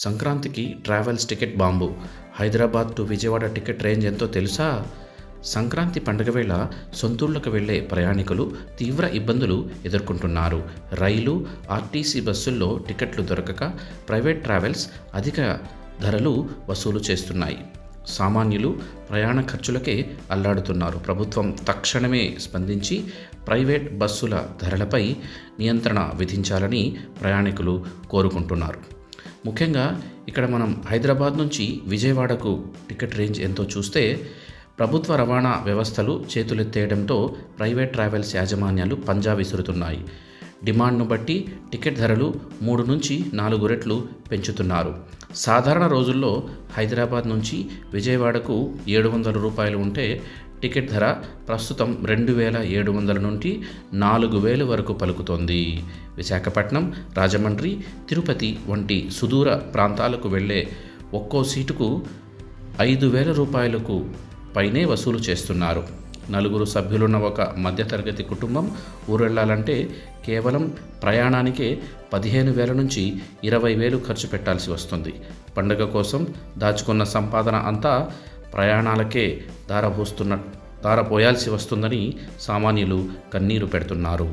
సంక్రాంతికి travels ticket bomb. Hyderabad to Vijayawada ticket range ఎంతో తెలుసా? సంక్రాంతి పండుగ వేళ సొంతూళ్లకు వెళ్లే ప్రయాణికులు తీవ్ర ఇబ్బందులు ఎదుర్కొంటున్నారు. రైలు, ఆర్టీసీ బస్సుల్లో టికెట్లు దొరకక ప్రైవేట్ ట్రావెల్స్ అధిక ధరలు వసూలు చేస్తున్నాయి. సామాన్యులు ప్రయాణ ఖర్చులకే అల్లాడుతున్నారు. ప్రభుత్వం తక్షణమే స్పందించి ప్రైవేట్ బస్సుల ధరలపై నియంత్రణ విధించాలని ప్రయాణికులు కోరుకుంటున్నారు. ముఖ్యంగా ఇక్కడ మనం హైదరాబాద్ నుంచి విజయవాడకు టికెట్ రేంజ్ ఎంతో చూస్తే ప్రభుత్వ రవాణా వ్యవస్థలు చేతులెత్తేయడంతో ప్రైవేట్ ట్రావెల్స్ యాజమాన్యాలు పంజా విసురుతున్నాయి. డిమాండ్ను బట్టి టికెట్ ధరలు 3 నుంచి 4 రెట్లు పెంచుతున్నారు. సాధారణ రోజుల్లో హైదరాబాద్ నుంచి విజయవాడకు 700 రూపాయలు ఉంటే టికెట్ ధర ప్రస్తుతం 2700 నుండి 4000 వరకు పలుకుతోంది. విశాఖపట్నం, రాజమండ్రి, తిరుపతి వంటి సుదూర ప్రాంతాలకు వెళ్లే ఒక్కో సీటుకు 5000 రూపాయలకు పైనే వసూలు చేస్తున్నారు. 4 సభ్యులున్న ఒక మధ్యతరగతి కుటుంబం ఊరెళ్లాలంటే కేవలం ప్రయాణానికే 15,000 నుంచి 20,000 ఖర్చు పెట్టాల్సి వస్తుంది. పండుగ కోసం దాచుకున్న సంపాదన అంతా ప్రయాణాలకే ధారపోయాల్సి వస్తుందని సామాన్యులు కన్నీరు పెడుతున్నారు.